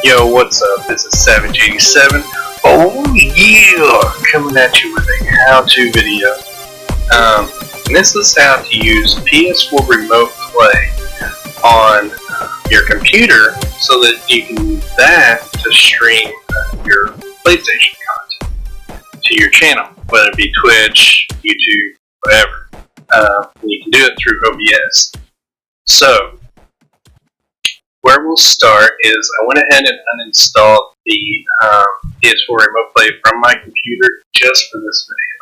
Yo, what's up? This is Savage87. Oh yeah! Coming at you with a how-to video. And this is how to use PS4 Remote Play on your computer so that you can use that to stream your PlayStation content to your channel, whether it be Twitch, YouTube, whatever. You can do it through OBS. So, where we'll start is I went ahead and uninstalled the PS4 Remote Play from my computer just for this video.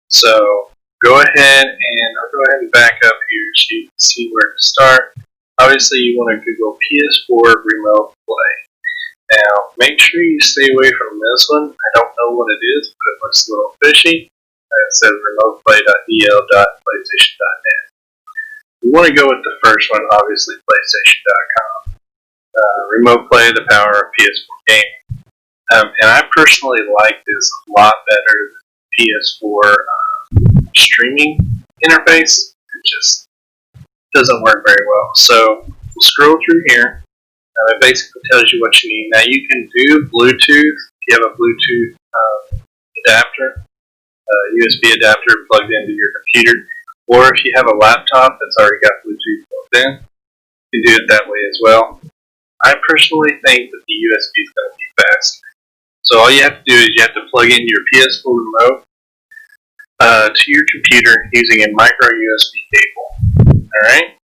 So go ahead and I'll go ahead and back up here so you can see where to start. Obviously you want to Google PS4 Remote Play. Now make sure you stay away from this one. I don't know what it is, but it looks a little fishy. It says remoteplay.dl.playstation.net. You want to go with the first one, obviously PlayStation.com. Remote Play, the power of PS4 game. And I personally like this a lot better than PS4 streaming interface. It just doesn't work very well. So we'll scroll through here. It basically tells you what you need. Now you can do Bluetooth if you have a Bluetooth adapter, USB adapter plugged into your computer. Or if you have a laptop that's already got Bluetooth built in, you can do it that way as well. I personally think that the USB is going to be faster. So all you have to do is you have to plug in your PS4 remote to your computer using a micro USB cable. Alright?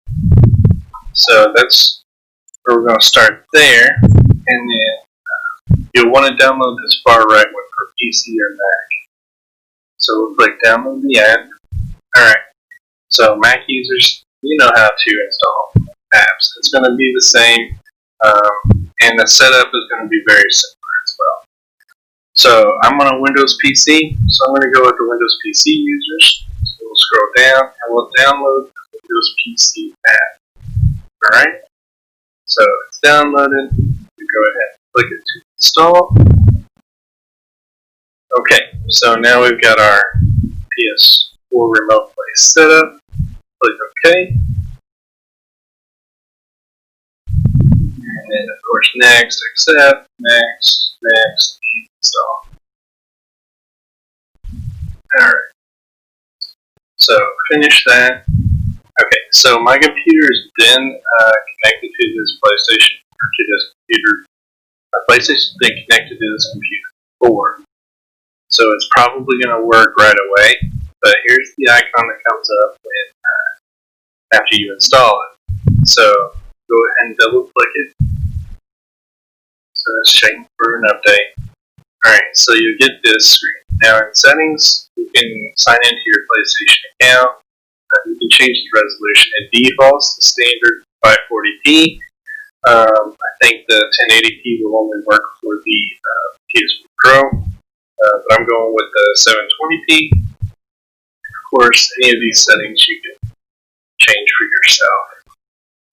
So that's where we're going to start there. And then you'll want to download this far right one for PC or Mac. So we'll click download the app. Alright. So Mac users, you know how to install apps. It's going to be the same, and the setup is going to be very similar as well. So I'm on a Windows PC, so I'm going to go with the Windows PC users. So we'll scroll down and we'll download the Windows PC app. Alright? So it's downloaded. We go ahead and click it to install. Okay, so now we've got our PS4 Remote Play set up. Click OK. And then of course next, accept, next, install. Alright. So finish that. Okay, so my computer is then connected to this PlayStation, or to this computer. My PlayStation's been connected to this computer before. So it's probably going to work right away. But here's the icon that comes up when after you install it. So go ahead and double click it. So it's checking for an update. Alright, so you get this screen. Now in settings, you can sign into your PlayStation account. You can change the resolution. It defaults to standard 540p. I think the 1080p will only work for the PS4 Pro. But I'm going with the 720p. Of course, any of these settings you can change for yourself.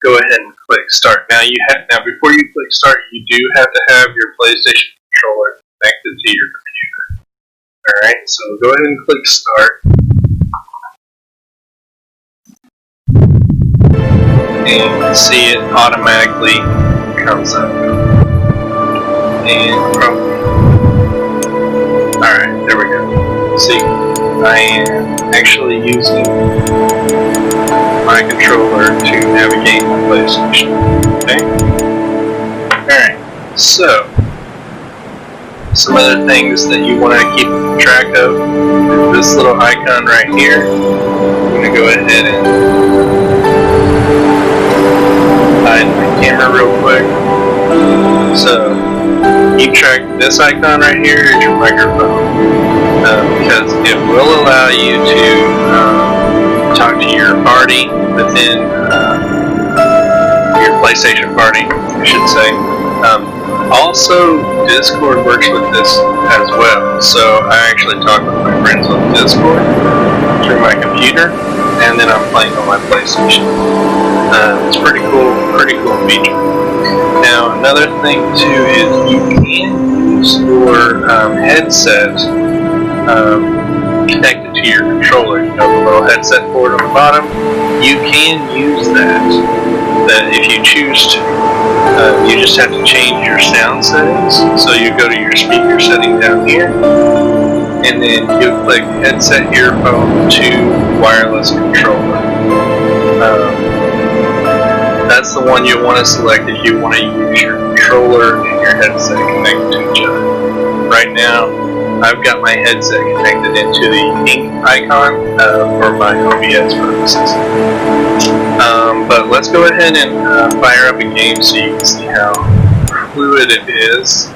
Go ahead and click start. Now before you click start, you do have to have your PlayStation controller connected to your computer. Alright, so go ahead and click start. And you can see it automatically comes up. And alright, there we go. See, I am actually using my controller to navigate my PlayStation. Okay? Alright, so some other things that you want to keep track of is this little icon right here. I'm going to go ahead and hide my camera real quick. So keep track of this icon right here is your microphone. Because it will allow you to talk to your party within your PlayStation party, I should say. Also, Discord works with this as well. So I actually talk with my friends on Discord through my computer, and then I'm playing on my PlayStation. It's pretty cool feature. Now another thing too is you can use your headset connected to your controller. You know, the little headset port on the bottom. You can use that if you choose to. You just have to change your sound settings. So you go to your speaker setting down here, and then you click headset earphone to wireless controller. That's the one you want to select if you want to use your controller and your headset connected to each other. Right now, I've got my headset connected into the ink icon for my OBS purposes. But let's go ahead and fire up a game so you can see how fluid it is.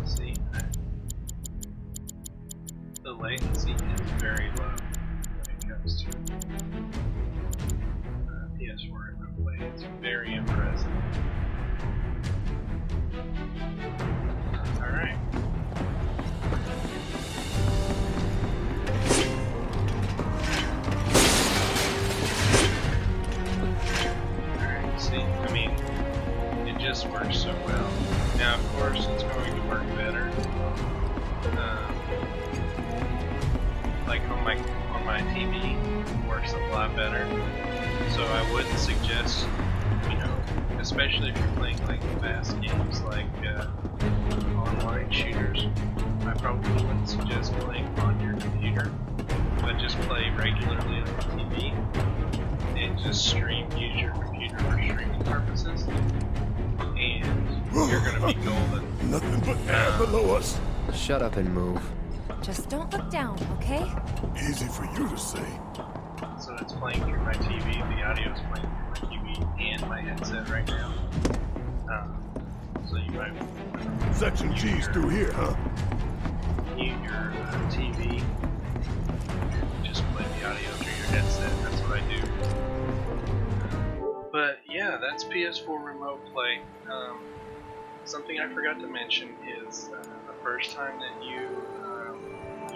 See, the latency is very low when it comes to PS4 remote play. It's very impressive. Alright. Alright, see, I mean, it just works so well. Now, of course, it's going to work better. Like on my TV, it works a lot better. So I wouldn't suggest, you know, especially if you're playing like fast games like online shooters, I probably wouldn't suggest playing on your computer, but just play regularly on the TV and just use your computer for streaming purposes, and you're gonna be golden. Nothing but air below us. Shut up and move. Just don't look down, okay? Easy for you to say. So it's playing through my TV, the audio is playing through my TV and my headset right now. So you might Section G's through here, huh? mute your TV, just play the audio through your headset. That's what I do. But yeah, that's PS4 remote play. Something I forgot to mention is the first time that you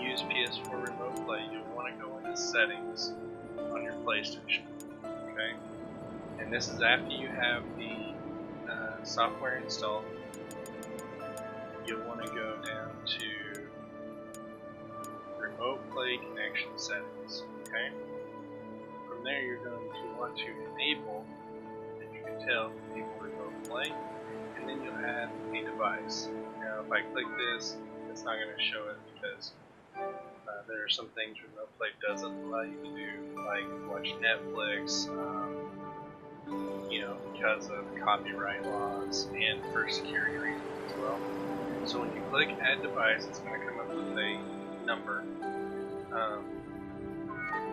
use PS4 remote play, you'll want to go into settings on your PlayStation. Okay? And this is after you have the software installed. You'll want to go down to remote play connection settings. Okay? From there, you're going to want to enable, and you can tell, enable remote play, and then you'll add a device. Now, if I click this, it's not going to show it because there are some things remote play doesn't allow you to do, like watch Netflix, you know, because of copyright laws and for security reasons as well. So when you click add device, it's going to come up with a number,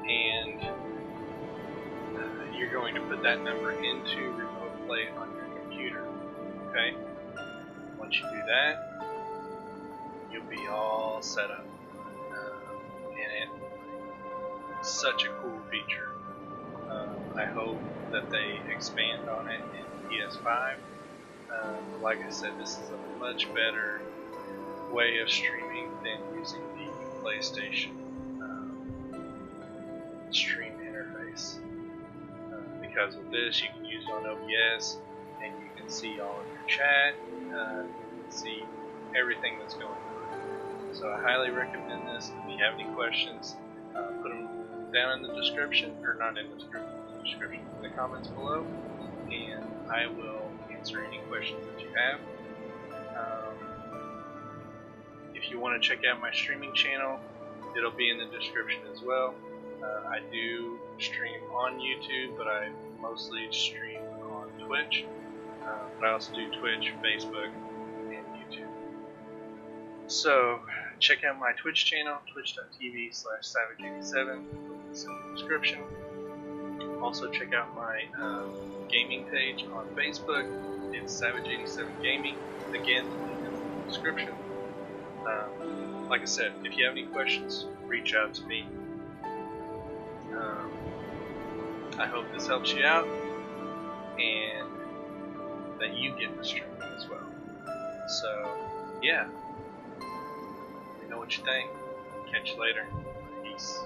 and you're going to put that number into remote play on your computer. Okay? Once you do that, you'll be all set up. And it's such a cool feature. I hope that they expand on it in PS5. Like I said, this is a much better way of streaming than using the PlayStation stream interface. Because with this, you can use it on OBS, and you can see all of your chat, you can see everything that's going on. So I highly recommend this. If you have any questions, put them down in the description, or not in the description, in the comments below, and I will answer any questions that you have. if you want to check out my streaming channel, it'll be in the description as well. I do stream on YouTube, but I mostly stream on Twitch. But I also do Twitch, Facebook, and YouTube. So check out my Twitch channel, twitch.tv/savage87, links in the description. Also check out my gaming page on Facebook. It's Savage87 Gaming. Again, link in the description. Like I said, if you have any questions, reach out to me. I hope this helps you out, and that you get the streaming as well. So, yeah. Let me know what you think. Catch you later. Peace.